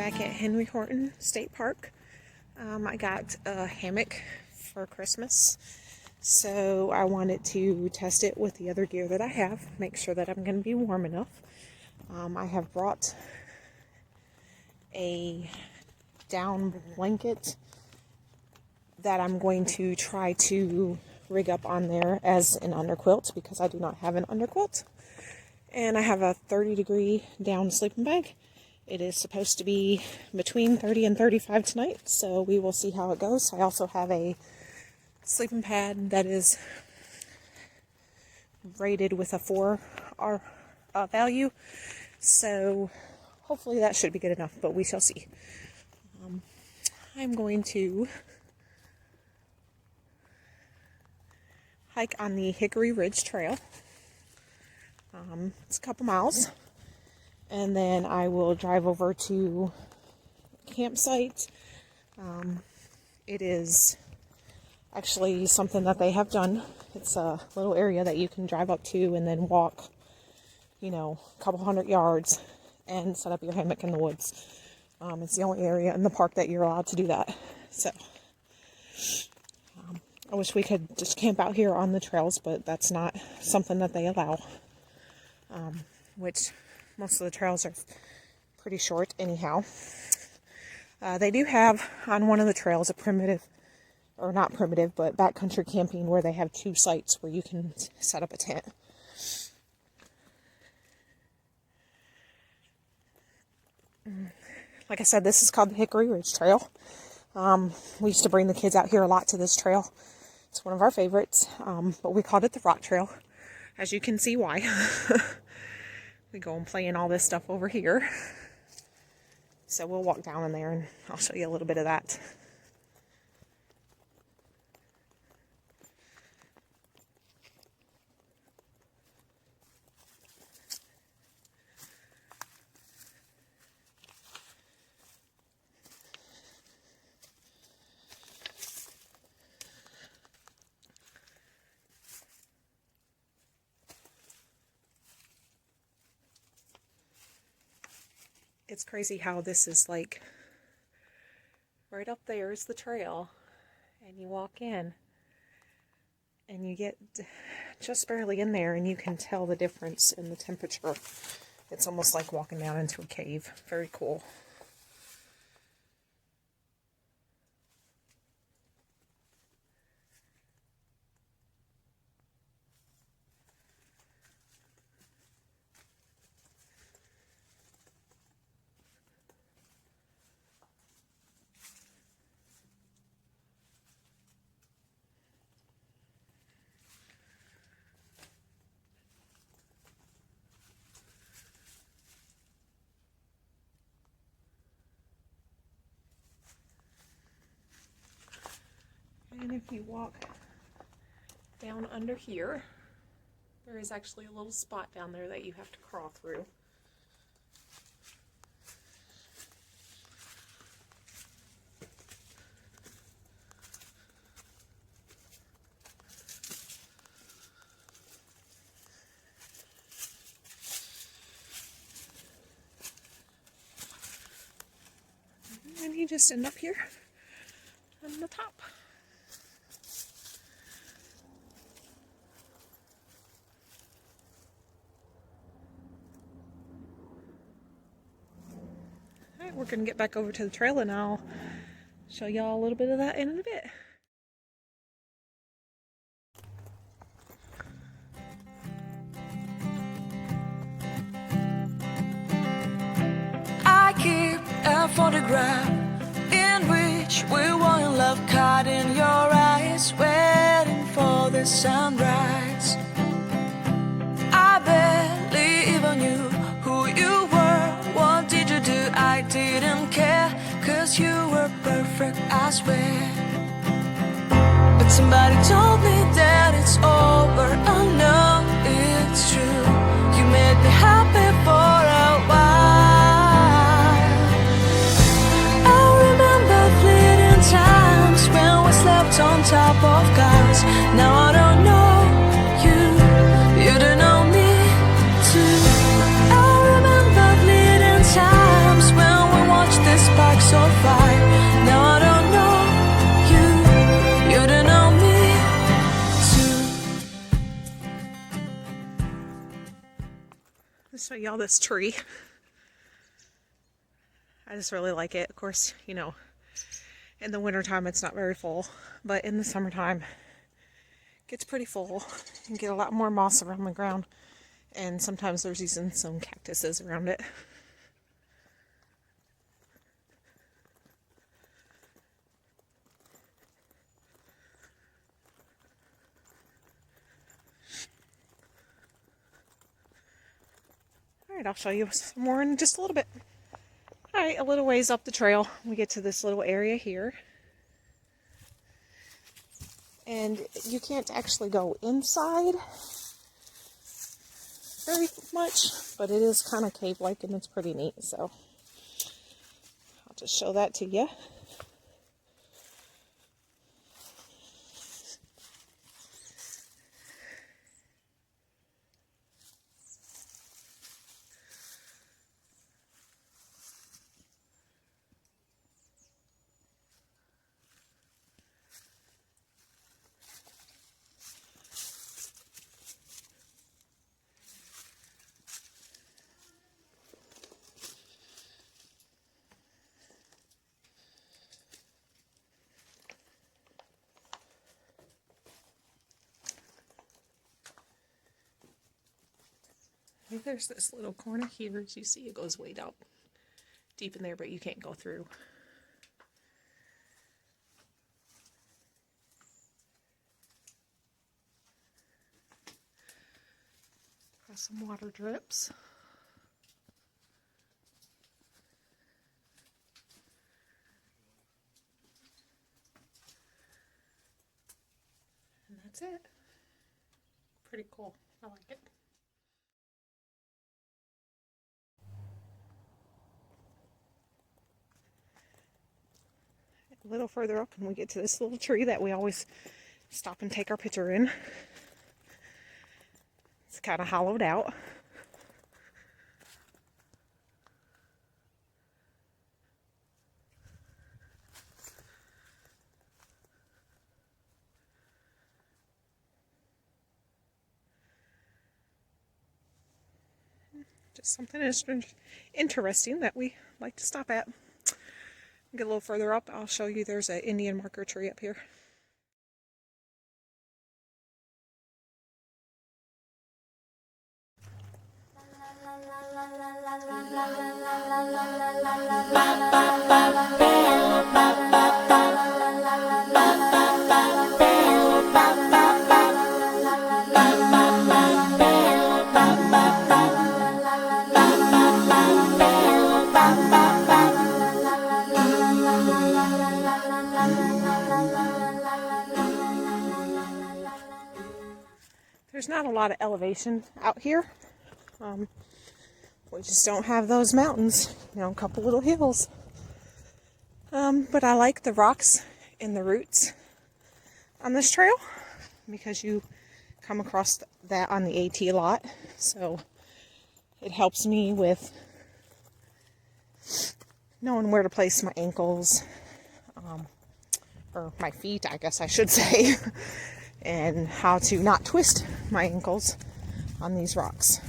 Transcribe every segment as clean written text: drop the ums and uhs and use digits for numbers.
back at Henry Horton State Park. I got a hammock for Christmas, so I wanted to test it with the other gear that I have, make sure that I'm going to be warm enough. I have brought a down blanket that I'm going to try to rig up on there as an underquilt because I do not have an underquilt. And I have a 30-degree down sleeping bag. It is supposed to be between 30 and 35 tonight, so we will see how it goes. I also have a sleeping pad that is rated with a 4 value, so hopefully that should be good enough, but we shall see. I'm going to hike on the Hickory Ridge Trail. It's a couple miles. And then I will drive over to campsite. It is actually something that they have done. It's a little area that you can drive up to and then walk, a couple hundred yards and set up your hammock in the woods. It's the only area in the park that you're allowed to do that. So, I wish we could just camp out here on the trails, but that's not something that they allow. Which most of the trails are pretty short anyhow. They do have on one of the trails a primitive, or not primitive, but backcountry camping where they have 2 sites where you can set up a tent. Like I said, this is called the Hickory Ridge Trail. We used to bring the kids out here a lot to this trail. It's one of our favorites, but we called it the Rock Trail, as you can see why. We go and play in all this stuff over here. So we'll walk down in there and I'll show you a little bit of that. It's crazy how this is like right up there is the trail, and you walk in and you get just barely in there and you can tell the difference in the temperature. It's almost like walking down into a cave. Very cool. And if you walk down under here, there is actually a little spot down there that you have to crawl through. And you just end up here on the top. We're going to get back over to the trail and I'll show y'all a little bit of that in a bit. I keep a photograph in which we were in love, caught in your eyes, waiting for the sunrise. I barely even knew who you were. What did you do? I didn't care, 'cause you were perfect, I swear. But somebody told me that it's over. I know it's true. You made me happy for a while. I remember fleeting times when we slept on top of cars. Now I don't know you, you don't know me too. I remember fleeting times when we watched this show y'all this tree. I just really like it. Of course, you know, in the wintertime it's not very full, but in the summertime it gets pretty full. You can get a lot more moss around the ground, and sometimes there's even some cactuses around it. Alright, I'll show you some more in just a little bit. Alright, a little ways up the trail, we get to this little area here. And you can't actually go inside very much, but it is kind of cave-like and it's pretty neat, so I'll just show that to you. There's this little corner here, as you see, it goes way down deep in there, but you can't go through. Got some water drips. And that's it. Pretty cool. I like it. A little further up and we get to this little tree that we always stop and take our picture in. It's kind of hollowed out. Just something interesting that we like to stop at. Get a little further up, I'll show you there's an Indian marker tree up here. There's not a lot of elevation out here. We just don't have those mountains, you know, a couple little hills. But I like the rocks and the roots on this trail because you come across that on the AT a lot. So it helps me with knowing where to place my ankles, or my feet, I guess I should say, and how to not twist my ankles on these rocks.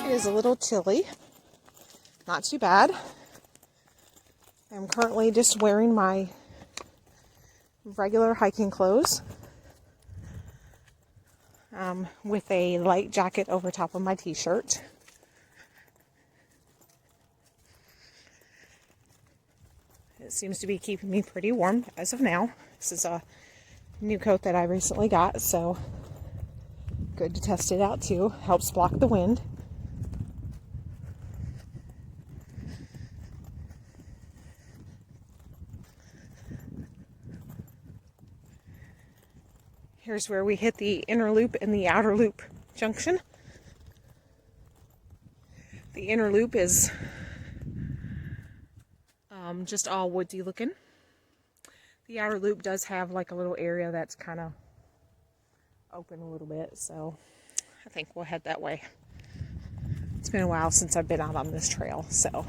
It is a little chilly, not too bad. I'm currently just wearing my regular hiking clothes with a light jacket over top of my t-shirt. It seems to be keeping me pretty warm as of now. This is a new coat that I recently got, so good to test it out too. Helps block the wind. Here's where we hit the inner loop and the outer loop junction. The inner loop is just all woodsy looking. The outer loop does have like a little area that's kind of open a little bit, so I think we'll head that way. It's been a while since I've been out on this trail, so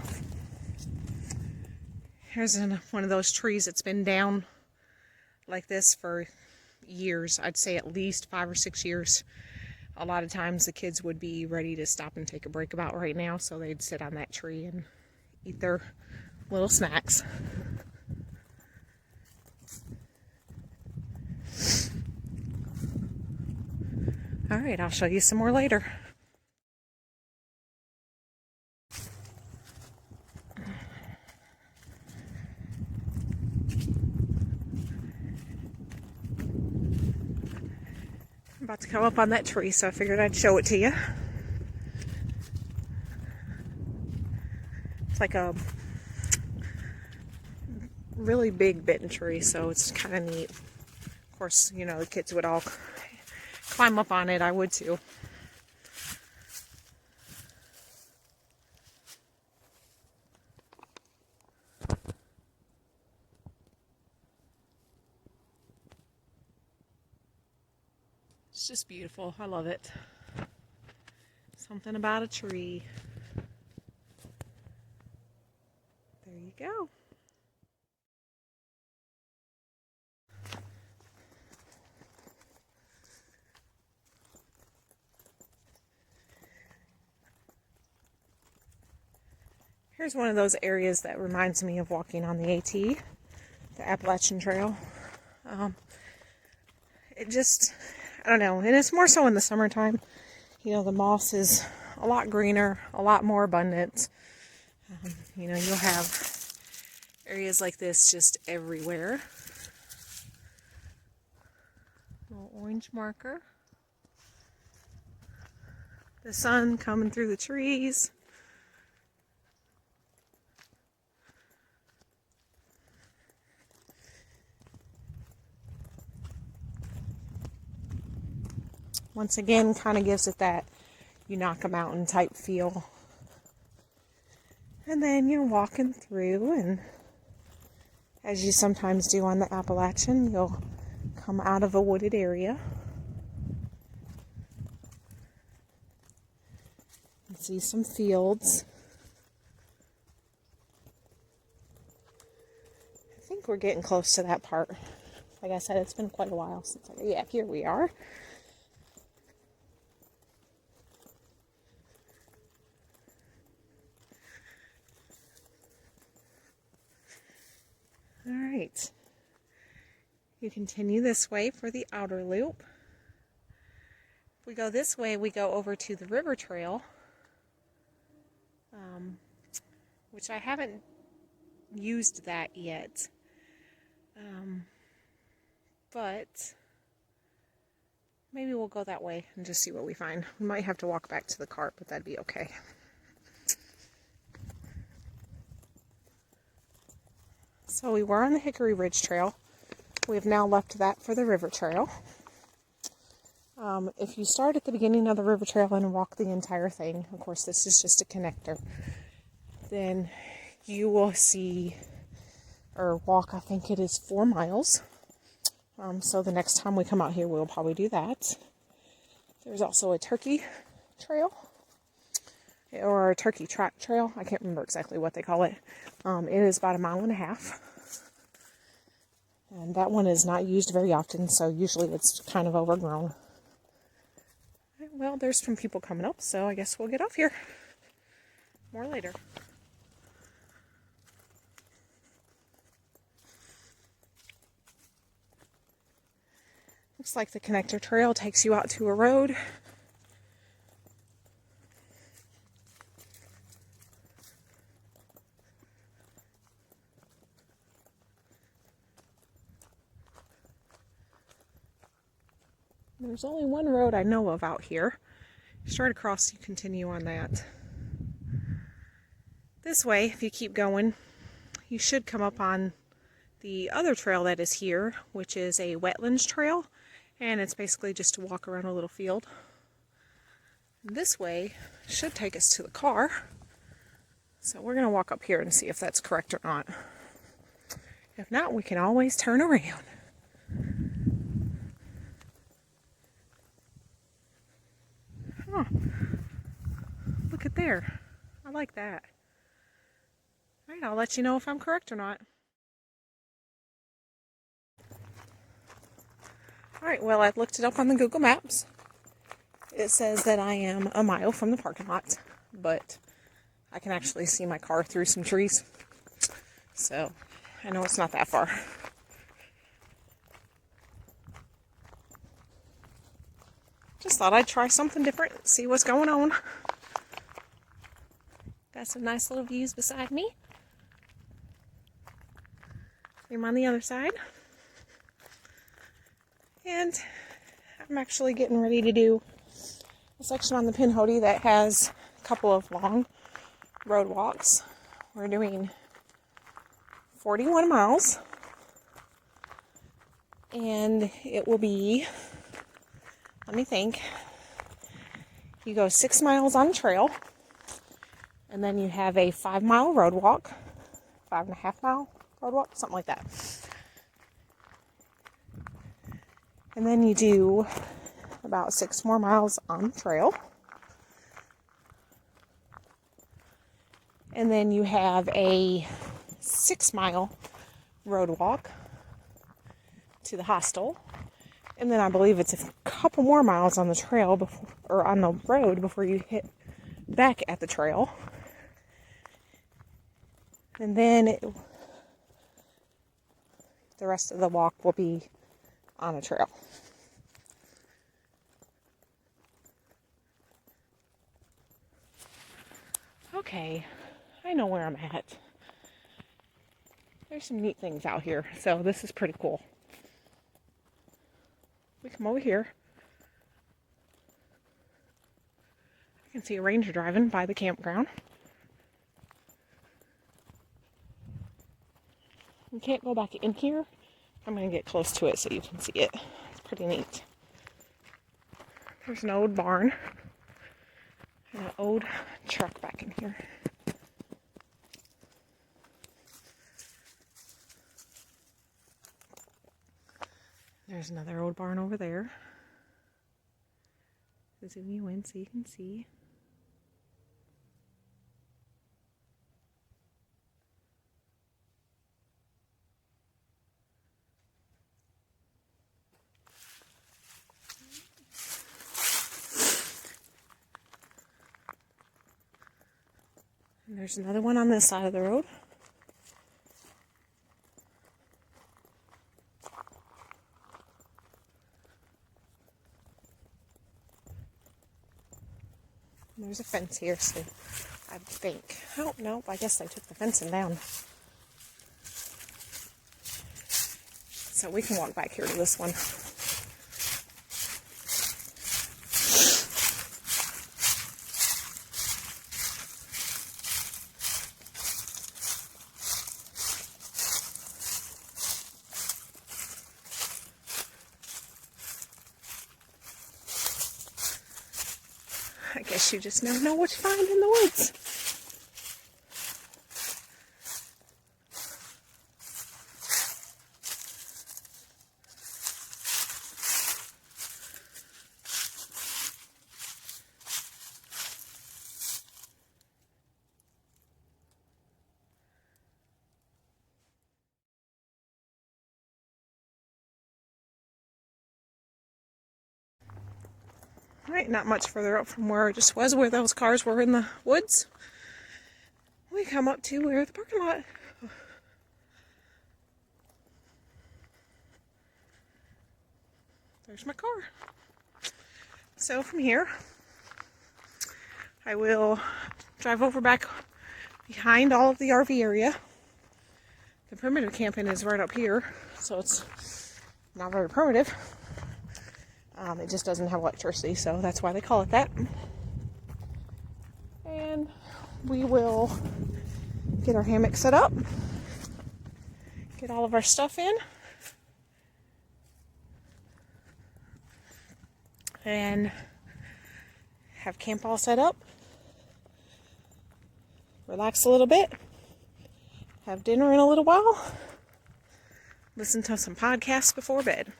Here's one of those trees that's been down like this for years. I'd say at least 5 or 6 years. A lot of times the kids would be ready to stop and take a break about right now, so they'd sit on that tree and eat their little snacks. All right, I'll show you some more later. I'm about to come up on that tree, so I figured I'd show it to you. It's like a really big bitten tree, so it's kind of neat. Of course, you know, the kids would all climb up on it. I would too. It's just beautiful. I love it. Something about a tree. There you go. Here's one of those areas that reminds me of walking on the AT, the Appalachian Trail. It just, I don't know, and it's more so in the summertime. You know, the moss is a lot greener, a lot more abundant. You know, you'll have areas like this just everywhere. Little orange marker. The sun coming through the trees. Once again, kind of gives it that Unaka Mountain type feel. And then you're walking through, and as you sometimes do on the Appalachian, you'll come out of a wooded area and see some fields. I think we're getting close to that part. Like I said, it's been quite a while since yeah, here we are. All right, you continue this way for the outer loop. If we go this way, we go over to the river trail, which I haven't used that yet, but maybe we'll go that way and just see what we find. We might have to walk back to the cart, but that'd be okay. So we were on the Hickory Ridge Trail. We have now left that for the river trail. If you start at the beginning of the river trail and walk the entire thing, of course this is just a connector, then you will see, or walk, I think it is 4 miles. So the next time we come out here, we'll probably do that. There's also a turkey trail, or a turkey track trail. I can't remember exactly what they call it. It is about 1.5 miles. And that one is not used very often, so usually it's kind of overgrown. Well, there's some people coming up, so I guess we'll get off here. More later. Looks like the connector trail takes you out to a road. There's only one road I know of out here. Straight across, you continue on that. This way, if you keep going, you should come up on the other trail that is here, which is a wetlands trail, and it's basically just to walk around a little field. This way should take us to the car. So we're going to walk up here and see if that's correct or not. If not, we can always turn around. Huh. Look at there. I like that. All right, I'll let you know if I'm correct or not. All right, well, I've looked it up on the Google Maps. It says that I am a mile from the parking lot, but I can actually see my car through some trees. So I know it's not that far. Just thought I'd try something different, see what's going on. Got some nice little views beside me. I'm on the other side. And I'm actually getting ready to do a section on the Pinhoti that has a couple of long road walks. We're doing 41 miles. And it will be, let me think, you go 6 miles on trail. And then you have a 5-mile road walk, 5.5-mile road walk, something like that. And then you do about 6 more miles on trail. And then you have a 6-mile road walk to the hostel. And then I believe it's a couple more miles on the trail before, or on the road before you hit back at the trail. And then the rest of the walk will be on a trail. Okay, I know where I'm at. There's some neat things out here, so this is pretty cool. We come over here. I can see a ranger driving by the campground. You can't go back in here. I'm going to get close to it so you can see it. It's pretty neat. There's an old barn and an old truck back in here. There's another old barn over there. Zoom you in so you can see. And there's another one on this side of the road. And there's a fence here, so I think. Oh, no, I guess they took the fencing down. So we can walk back here to this one. I guess you just never know what you find in the woods. Right, not much further up from where I just was, where those cars were in the woods. We come up to where the parking lot. There's my car. So from here, I will drive over back behind all of the RV area. The primitive camping is right up here, so it's not very primitive. It just doesn't have electricity, so that's why they call it that. And we will get our hammock set up, get all of our stuff in, and have camp all set up, relax a little bit, have dinner in a little while, listen to some podcasts before bed.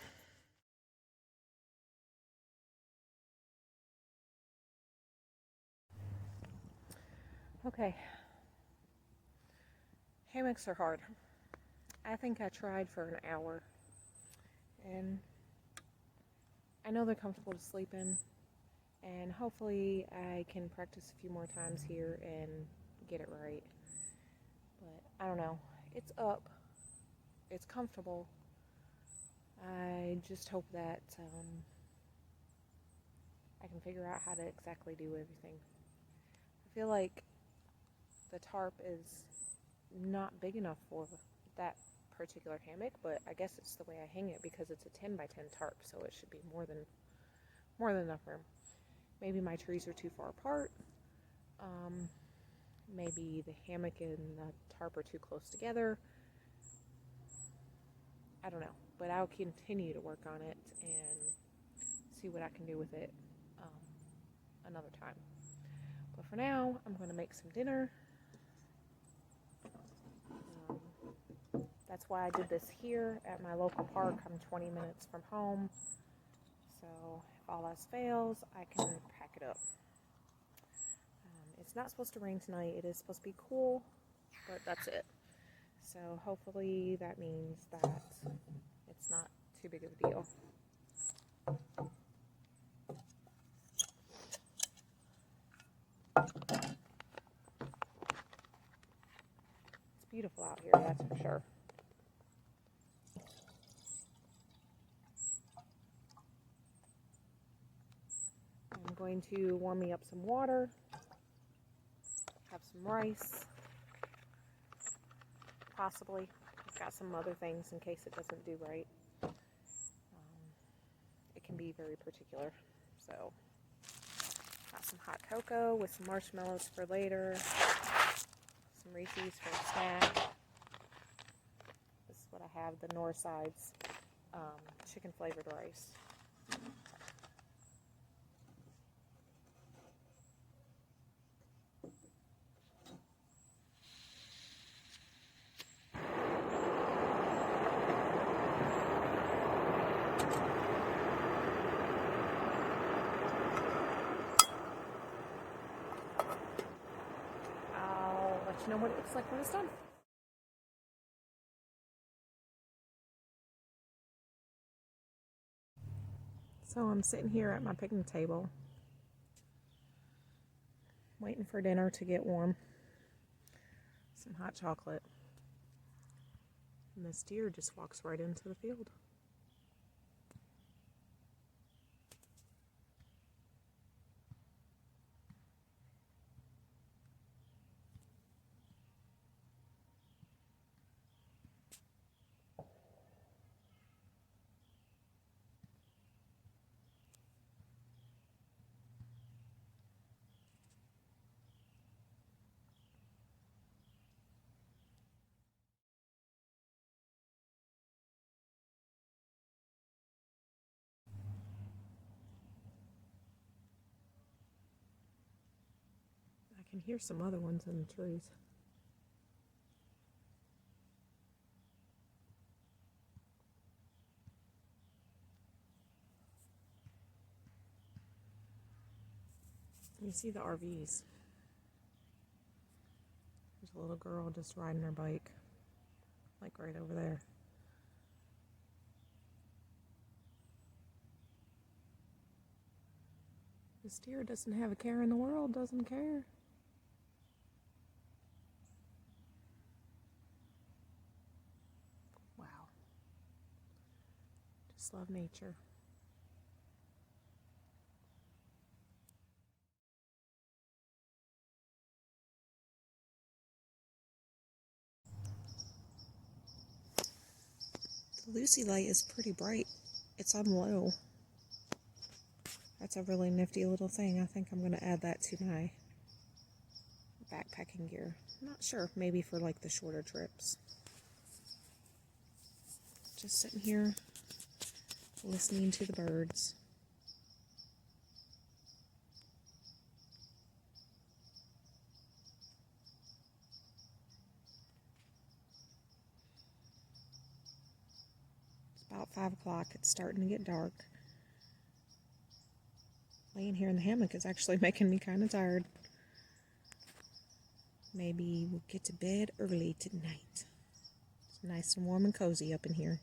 Okay, Hammocks are hard. I think I tried for an hour, and I know they're comfortable to sleep in, and hopefully I can practice a few more times here and get it right. But I don't know. It's up. It's comfortable. I just hope that I can figure out how to exactly do everything. I feel like the tarp is not big enough for that particular hammock, but I guess it's the way I hang it because it's a 10 by 10 tarp, so it should be more than enough room. Maybe my trees are too far apart. Maybe the hammock and the tarp are too close together. I don't know, but I'll continue to work on it and see what I can do with it another time. But for now, I'm going to make some dinner. That's why I did this here at my local park. I'm 20 minutes from home, so if all else fails, I can pack it up. It's not supposed to rain tonight. It is supposed to be cool, but that's it. So hopefully that means that it's not too big of a deal. It's beautiful out here, that's for sure. I'm going to warm me up some water, have some rice, possibly. I've got some other things in case it doesn't do right. It can be very particular. So, got some hot cocoa with some marshmallows for later, some Reese's for a snack. This is what I have, the North Sides chicken flavored rice. I'll let you know what it looks like when it's done. So I'm sitting here at my picnic table, waiting for dinner to get warm. Some hot chocolate. And this deer just walks right into the field. I can hear some other ones in the trees. You see the RVs. There's a little girl just riding her bike, like right over there. This deer doesn't have a care in the world, doesn't care. Wow. Just love nature. The Lucy light is pretty bright. It's on low. That's a really nifty little thing. I think I'm going to add that to my backpacking gear. I'm not sure. Maybe for like the shorter trips. Just sitting here listening to the birds. It's about 5 o'clock. It's starting to get dark. Laying here in the hammock is actually making me kind of tired. maybe we'll get to bed early tonight. It's nice and warm and cozy up in here.